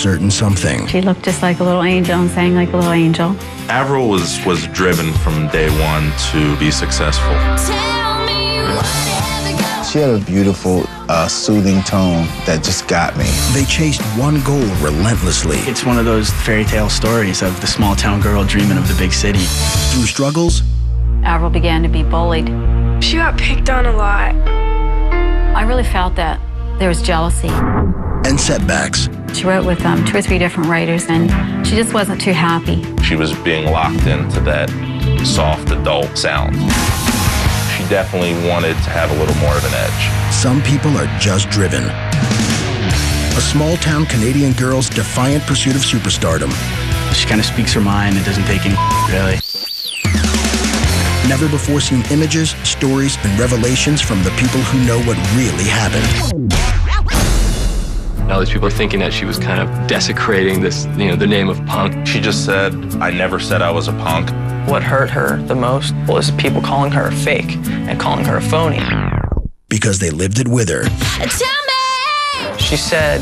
certain something. She looked just like a little angel and sang like a little angel. Avril was driven from day one to be successful. She had a beautiful, soothing tone that just got me. They chased one goal relentlessly. It's one of those fairy tale stories of the small town girl dreaming of the big city. Through struggles, Avril began to be bullied. She got picked on a lot. I really felt that there was jealousy. and setbacks. She wrote with 2 or 3 different writers, and she just wasn't too happy. She was being locked into that soft adult sound. She definitely wanted to have a little more of an edge. Some people are just driven. A small-town Canadian girl's defiant pursuit of superstardom. She kind of speaks her mind and doesn't take any really. Never-before-seen images, stories, and revelations from the people who know what really happened. All these people are thinking that she was kind of desecrating this, the name of punk. She just said, I never said I was a punk. What hurt her the most was people calling her a fake and calling her a phony. Because they lived it with her. Tell me! She said,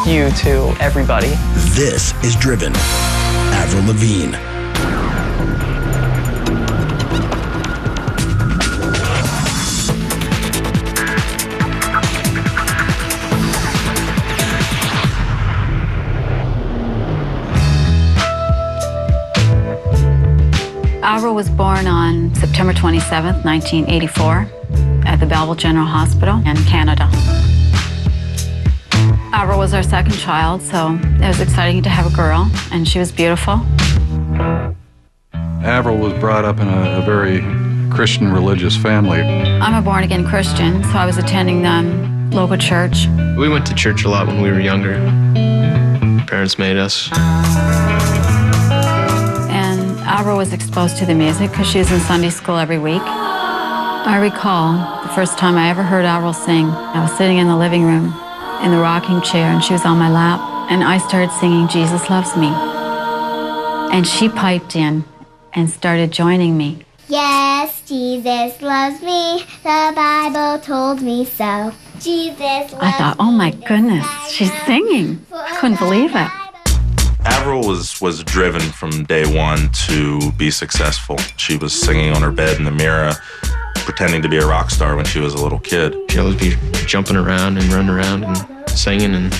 you to everybody. This is Driven. Avril Lavigne. Avril was born on September 27th, 1984, at the Belleville General Hospital in Canada. Avril was our second child, so it was exciting to have a girl, and she was beautiful. Avril was brought up in a very Christian religious family. I'm a born-again Christian, so I was attending the local church. We went to church a lot when we were younger. Parents made us. Avril was exposed to the music because she was in Sunday school every week. I recall the first time I ever heard Avril sing. I was sitting in the living room in the rocking chair, and she was on my lap, and I started singing Jesus Loves Me. And she piped in and started joining me. Yes, Jesus loves me. The Bible told me so. Jesus loves me. I thought, oh my goodness, she's singing. I couldn't believe it. Avril was driven from day one to be successful. She was singing on her bed in the mirror, pretending to be a rock star when she was a little kid. She'd always be jumping around and running around and singing and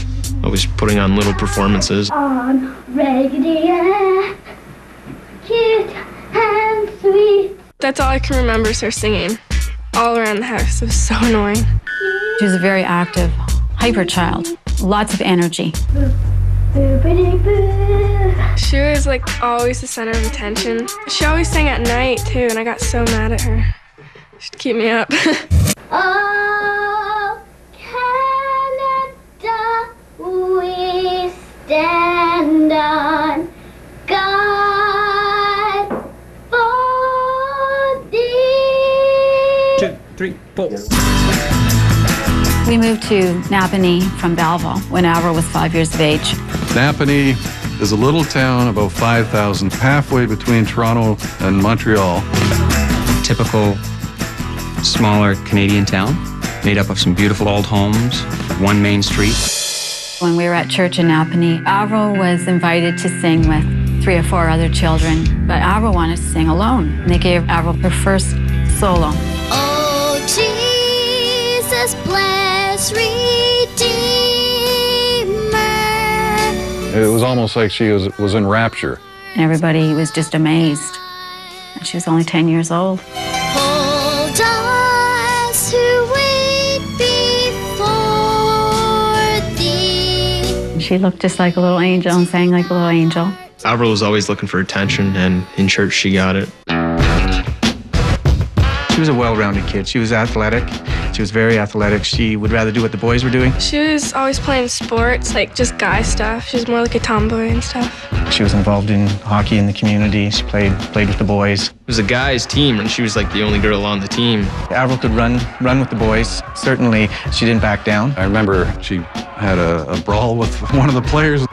always putting on little performances. On radio, cute and sweet. That's all I can remember is her singing all around the house. It was so annoying. She was a very active, hyper child, lots of energy. She was always the center of attention. She always sang at night too, and I got so mad at her. She'd keep me up. Oh, Canada, we stand on God for thee. 2, 3, 4. We moved to Napanee from Belleville when Avril was 5 years of age. Napanee is a little town about 5,000, halfway between Toronto and Montreal. Typical smaller Canadian town, made up of some beautiful old homes, one main street. When we were at church in Napanee, Avril was invited to sing with 3 or 4 other children, but Avril wanted to sing alone. And they gave Avril her first solo. Oh, Jesus, bless Redeemer. It was almost like she was in rapture. And everybody was just amazed. And she was only 10 years old. Hold us who wait before thee. And she looked just like a little angel and sang like a little angel. Avril was always looking for attention, and in church she got it. She was a well-rounded kid. She was athletic. She was very athletic. She would rather do what the boys were doing. She was always playing sports, just guy stuff. She was more like a tomboy and stuff. She was involved in hockey in the community. She played with the boys. It was a guy's team, and she was the only girl on the team. Avril could run with the boys. Certainly, she didn't back down. I remember she had a brawl with one of the players.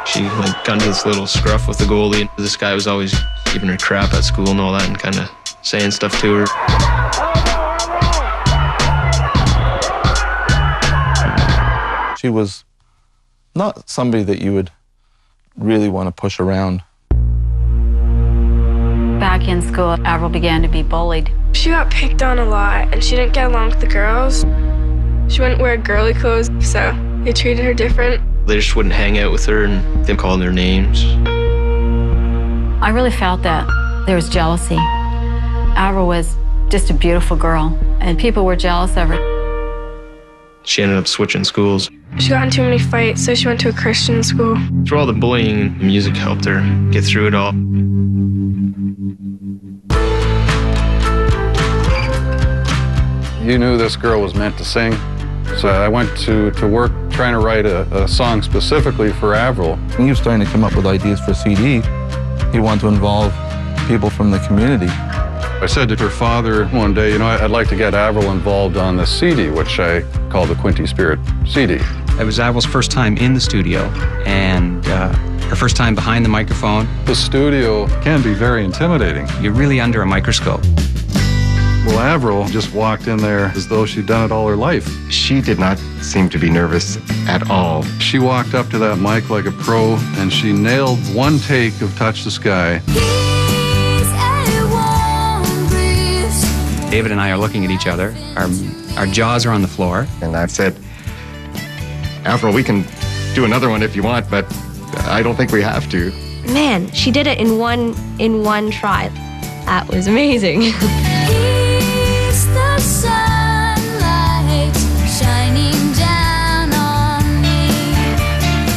She got into this little scruff with the goalie. This guy was always giving her crap at school and all that, and kind of saying stuff to her. She was not somebody that you would really want to push around. Back in school, Avril began to be bullied. She got picked on a lot, and she didn't get along with the girls. She wouldn't wear girly clothes, so they treated her different. They just wouldn't hang out with her, and them calling their names. I really felt that there was jealousy. Avril was just a beautiful girl, and people were jealous of her. She ended up switching schools. She got in too many fights, so she went to a Christian school. Through all the bullying, the music helped her get through it all. You knew this girl was meant to sing, so I went to work trying to write a song specifically for Avril. When he was starting to come up with ideas for a CD, he wanted to involve people from the community. I said to her father one day, you know, I'd like to get Avril involved on this CD, which I call the Quinty Spirit CD. It was Avril's first time in the studio and her first time behind the microphone. The studio can be very intimidating. You're really under a microscope. Well, Avril just walked in there as though she'd done it all her life. She did not seem to be nervous at all. She walked up to that mic like a pro, and she nailed one take of Touch the Sky. David and I are looking at each other. Our jaws are on the floor. And I've said, Avril, we can do another one if you want, but I don't think we have to. Man, she did it in one try. That was amazing. It's the sunlight shining down on me.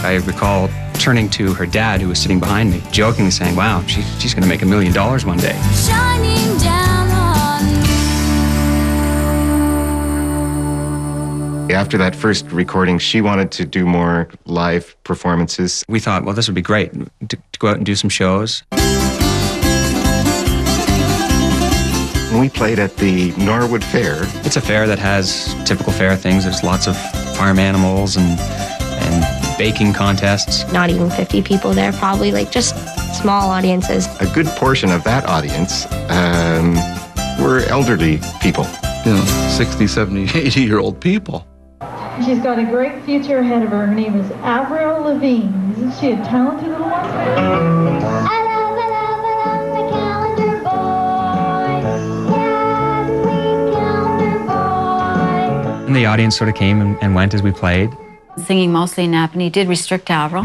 I recall turning to her dad, who was sitting behind me, jokingly saying, wow, she's going to make $1 million one day. Shining down on me. After that first recording, she wanted to do more live performances. We thought, well, this would be great to go out and do some shows. We played at the Norwood Fair. It's a fair that has typical fair things. There's lots of farm animals and baking contests. Not even 50 people there, probably, like just small audiences. A good portion of that audience were elderly people. You know, 60, 70, 80-year-old people. She's got a great future ahead of her. Her name is Avril Lavigne. Isn't she a talented little one? And the audience sort of came and went as we played. Singing mostly in Napanee did restrict Avril.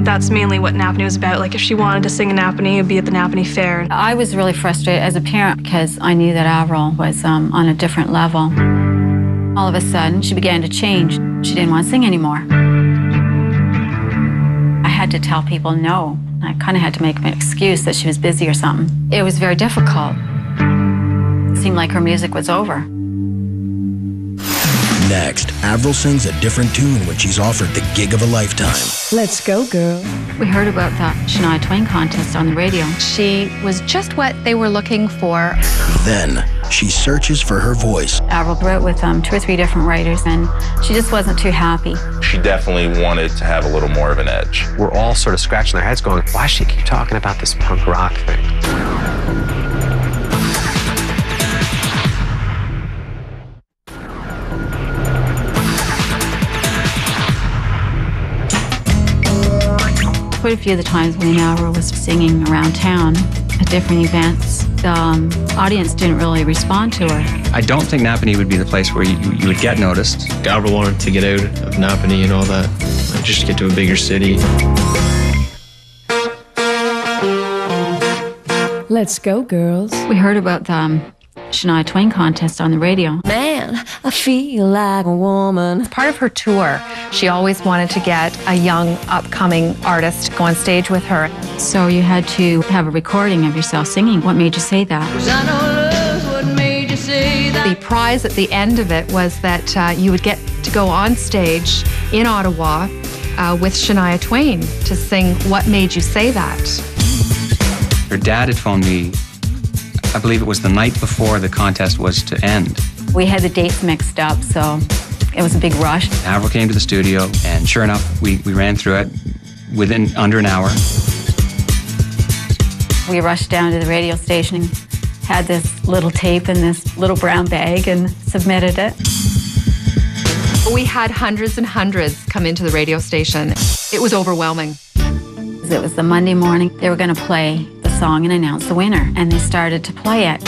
That's mainly what Napanee was about. Like if she wanted to sing in Napanee, it would be at the Napanee Fair. I was really frustrated as a parent because I knew that Avril was on a different level. All of a sudden, she began to change. She didn't want to sing anymore. I had to tell people no. I kind of had to make an excuse that she was busy or something. It was very difficult. It seemed like her music was over. Next, Avril sings a different tune when she's offered the gig of a lifetime. Let's go, girl. We heard about the Shania Twain contest on the radio. She was just what they were looking for. Then, she searches for her voice. Avril wrote with 2 or 3 different writers, and she just wasn't too happy. She definitely wanted to have a little more of an edge. We're all sort of scratching our heads going, why does she keep talking about this punk rock thing? Quite a few of the times when Avril was singing around town at different events, the audience didn't really respond to her. I don't think Napanee would be the place where you would get noticed. Avril wanted to get out of Napanee and all that, just to get to a bigger city. Let's go, girls. We heard about the Shania Twain contest on the radio. Man, I feel like a woman. As part of her tour, she always wanted to get a young, upcoming artist to go on stage with her. So you had to have a recording of yourself singing. What made you say that? The prize at the end of it was that you would get to go on stage in Ottawa with Shania Twain to sing What Made You Say That. Her dad had phoned me, I believe it was the night before the contest was to end. We had the dates mixed up, so it was a big rush. Avril came to the studio, and sure enough, we ran through it within under an hour. We rushed down to the radio station and had this little tape in this little brown bag and submitted it. We had hundreds and hundreds come into the radio station. It was overwhelming. It was the Monday morning. They were going to play the song and announce the winner, and they started to play it.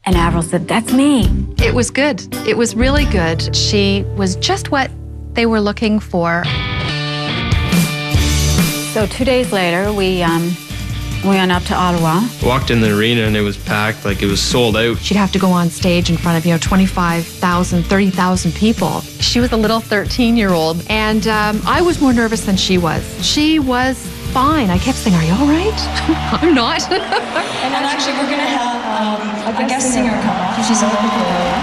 And Avril said, "That's me." It was good. It was really good. She was just what they were looking for. So 2 days later, we went up to Ottawa. Walked in the arena and it was packed, like it was sold out. She'd have to go on stage in front of, 25,000, 30,000 people. She was a little 13-year-old, and I was more nervous than she was. She was fine. I kept saying, "Are you all right?" I'm not. And actually, we're going to have a guest singer come on. She's a local girl.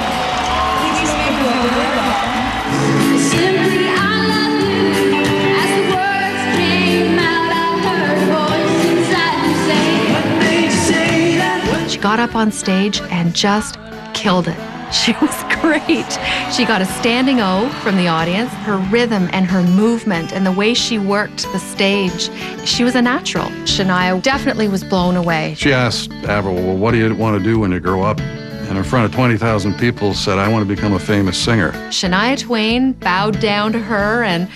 Please make her welcome. Simply, I love you. As the words came out, I heard a voice inside me say, "What made you say that?" She got up on stage and just killed it. She was great. She got a standing O from the audience. Her rhythm and her movement and the way she worked the stage, she was a natural. Shania definitely was blown away. She asked Avril, well, what do you want to do when you grow up? And in front of 20,000 people said, I want to become a famous singer. Shania Twain bowed down to her and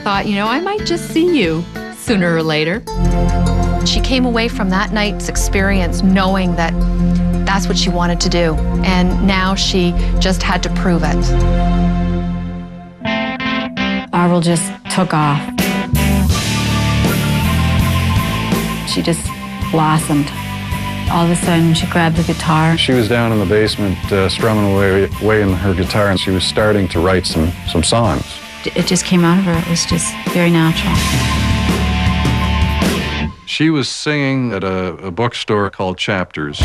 thought, I might just see you sooner or later. She came away from that night's experience knowing that that's what she wanted to do, and now she just had to prove it. Avril just took off. She just blossomed. All of a sudden, she grabbed the guitar. She was down in the basement strumming away in her guitar, and she was starting to write some songs. It just came out of her. It was just very natural. She was singing at a bookstore called Chapters.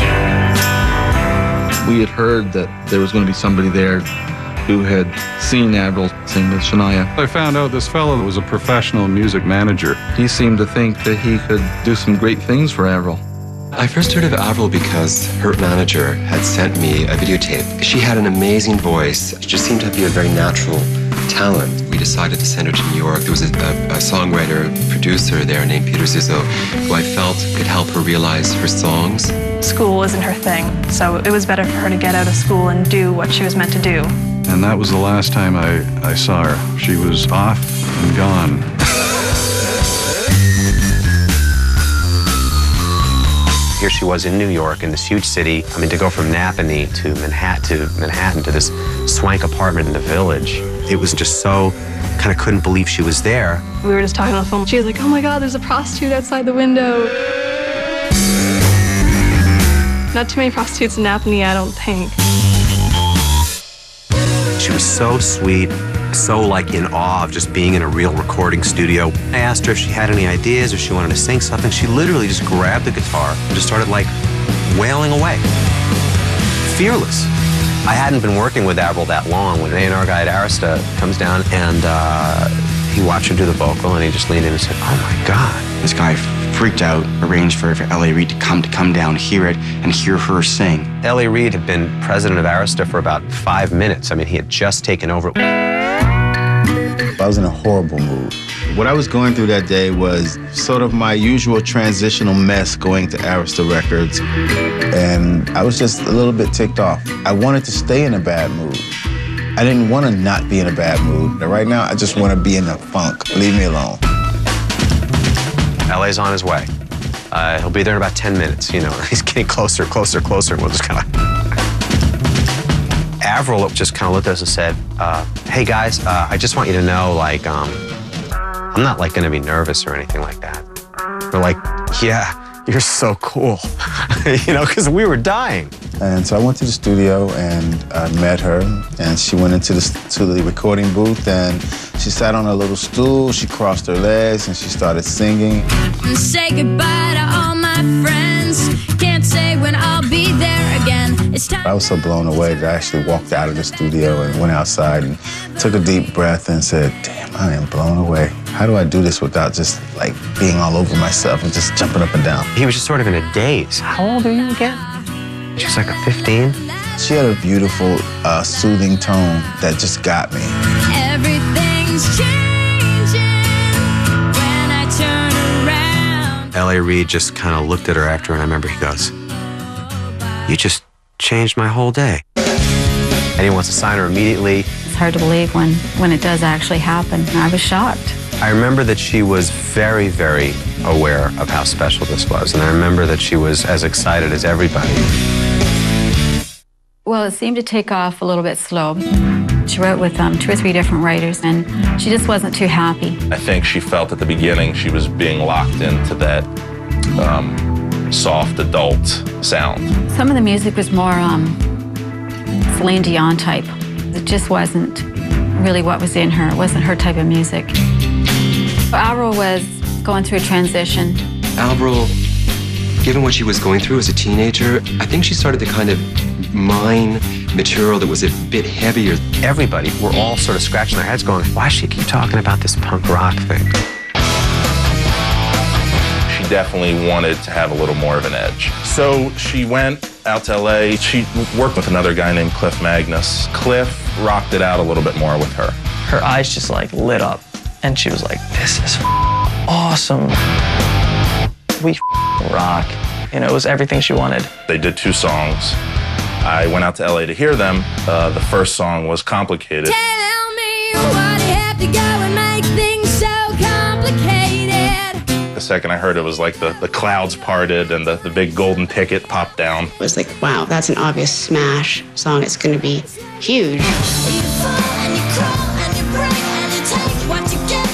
We had heard that there was going to be somebody there who had seen Avril sing with Shania. I found out this fellow was a professional music manager. He seemed to think that he could do some great things for Avril. I first heard of Avril because her manager had sent me a videotape. She had an amazing voice. She just seemed to be a very natural talent. We decided to send her to New York. There was a songwriter, producer there named Peter Zizzo, who I felt could help her realize her songs. School wasn't her thing, so it was better for her to get out of school and do what she was meant to do. And that was the last time I saw her. She was off and gone. Here she was in New York, in this huge city. I mean, to go from Napanee to Manhattan to this swank apartment in the Village, it was just so, kind of couldn't believe she was there. We were just talking on the phone. She was like, "Oh my God, there's a prostitute outside the window." Not too many prostitutes in Napanee, I don't think. She was so sweet, so like in awe of just being in a real recording studio. I asked her if she had any ideas or she wanted to sing something. She literally just grabbed the guitar and just started like wailing away. Fearless. I hadn't been working with Avril that long when an A&R guy at Arista comes down and he watched her do the vocal and he just leaned in and said, "Oh my God." This guy freaked out, arranged for L.A. Reid to come down, hear it, and hear her sing. L.A. Reid had been president of Arista for about 5 minutes. I mean, he had just taken over. I was in a horrible mood. What I was going through that day was sort of my usual transitional mess going to Arista Records, and I was just a little bit ticked off. I wanted to stay in a bad mood. I didn't want to not be in a bad mood. But right now, I just want to be in the funk. Leave me alone. LA's on his way. He'll be there in about 10 minutes, He's getting closer, closer, closer. We'll just kind of... Avril just kind of looked at us and said, "Hey guys, I just want you to know, like, I'm not like going to be nervous or anything like that." We're like, "Yeah, you're so cool," because we were dying. And so I went to the studio and I met her, and she went into the recording booth, and she sat on a little stool, she crossed her legs, and she started singing. Say goodbye to all my friends. Can't say when I'll be there again. It's time. I was so blown away that I actually walked out of the studio and went outside and took a deep breath and said, "Damn, I am blown away. How do I do this without just like being all over myself and just jumping up and down?" He was just sort of in a daze. How old are you again? She was like a 15. She had a beautiful, soothing tone that just got me. Everything's changing when I turn around. L.A. Reid just kind of looked at her after, and I remember he goes, You just changed my whole day. I didn't want to sign her immediately. It's hard to believe when it does actually happen. I was shocked. I remember that she was very, very aware of how special this was, and I remember that she was as excited as everybody. Well, it seemed to take off a little bit slow. She wrote with 2 or 3 different writers, and she just wasn't too happy. I think she felt at the beginning she was being locked into that soft adult sound. Some of the music was more Celine Dion type. It just wasn't really what was in her. It wasn't her type of music. Avril was going through a transition. Avril, given what she was going through as a teenager, I think she started to kind of mine material that was a bit heavier. Everybody, we're all sort of scratching their heads going, why does she keep talking about this punk rock thing? She definitely wanted to have a little more of an edge. So she went out to LA. She worked with another guy named Cliff Magnus. Cliff rocked it out a little bit more with her. Her eyes just like lit up, and she was like, this is awesome. We rock. You know, it was everything she wanted. They did 2 songs. I went out to LA to hear them. The first song was Complicated. Tell me why do you have to go and make things so complicated? The second I heard it was like the clouds parted and the big golden ticket popped down. It was like, wow, that's an obvious smash song. It's going to be huge.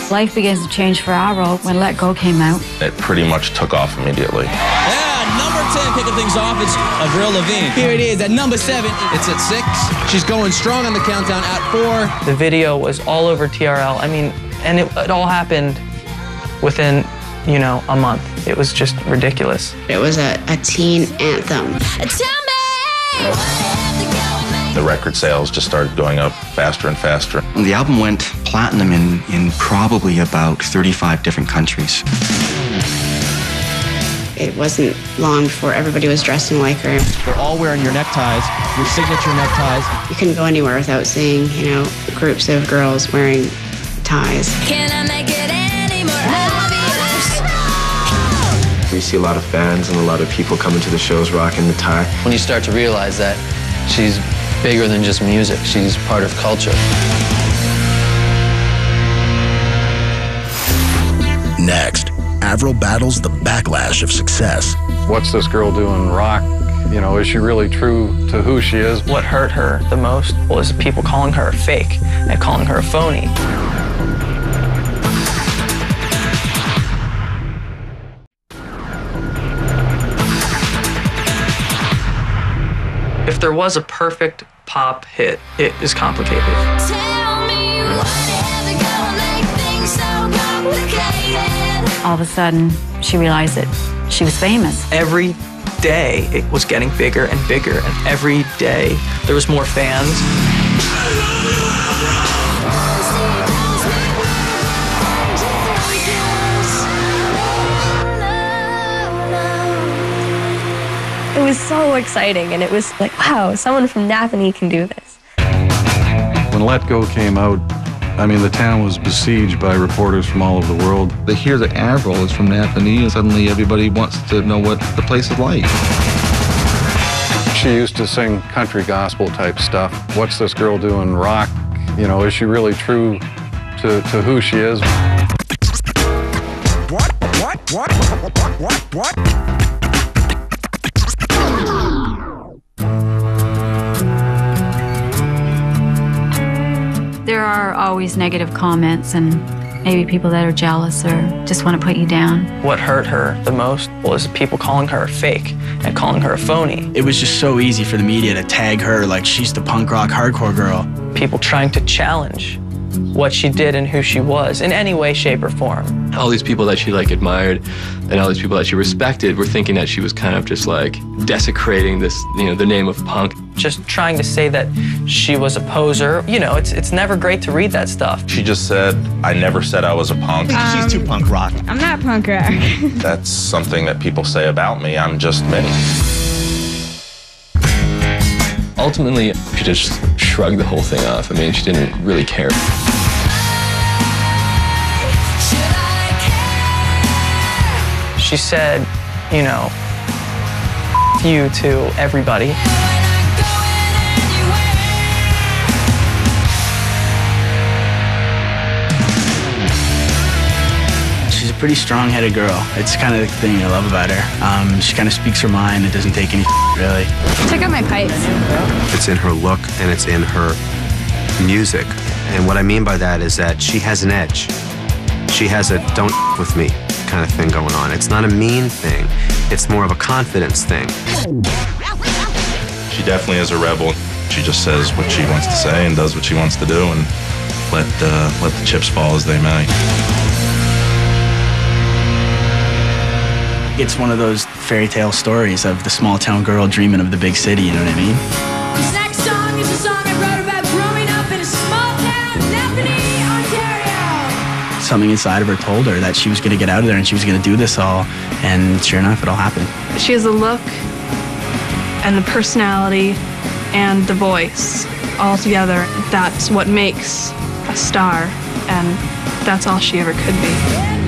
Life begins to change for Avril when Let Go came out. It pretty much took off immediately. Yeah, number 10 kicking things off, it's Avril Lavigne. Here it is at number 7. It's at 6. She's going strong on the countdown at 4. The video was all over TRL. I mean, and it all happened within, you know, a month. It was just ridiculous. It was a teen anthem. The record sales just started going up faster and faster. The album went platinum in probably about 35 different countries. It wasn't long before everybody was dressing like her. They're all wearing your neckties, your signature neckties. You couldn't go anywhere without seeing, you know, groups of girls wearing ties. Can I make it any more obvious? We see a lot of fans and a lot of people coming to the shows rocking the tie. When you start to realize that she's bigger than just music, she's part of culture. Next, Avril battles the backlash of success. What's this girl doing rock? You know, is she really true to who she is? What hurt her the most was people calling her a fake and calling her a phony. If there was a perfect pop hit, it is Complicated. Tell me why do you have to go and make things so complicated? All of a sudden, she realized that she was famous. Every day, it was getting bigger and bigger, and every day, there was more fans. It was so exciting, and it was like, wow, someone from Napanee can do this. When Let Go came out, I mean, the town was besieged by reporters from all over the world. They hear that Avril is from Napanee, and suddenly everybody wants to know what the place is like. She used to sing country gospel type stuff. What's this girl doing rock? You know, is she really true to who she is? What? There are always negative comments and maybe people that are jealous or just want to put you down. What hurt her the most was people calling her a fake and calling her a phony. It was just so easy for the media to tag her like she's the punk rock hardcore girl. People trying to challenge what she did and who she was in any way, shape, or form. All these people that she like admired and all these people that she respected were thinking that she was kind of just like desecrating this, you know, the name of punk. Just trying to say that she was a poser. You know, it's never great to read that stuff. She just said, I never said I was a punk. She's too punk rock. I'm not punk rock. That's something that people say about me. I'm just me. Ultimately, she just shrugged the whole thing off. I mean, she didn't really care. She said, you know, few to everybody. She's a pretty strong-headed girl. It's kind of the thing I love about her. She kind of speaks her mind. It doesn't take any really. Check out my pipes. It's in her look and it's in her music. And what I mean by that is that she has an edge. She has a don't with me kind of thing going on. It's not a mean thing. It's more of a confidence thing. She definitely is a rebel. She just says what she wants to say and does what she wants to do, and let the chips fall as they may. It's one of those fairy tale stories of the small town girl dreaming of the big city, you know what I mean? This next song is a song I wrote about growing up in a small town, Napanee, Ontario. Something inside of her told her that she was going to get out of there and she was going to do this all, and sure enough, it all happened. She has the look and the personality and the voice all together. That's what makes a star, and that's all she ever could be.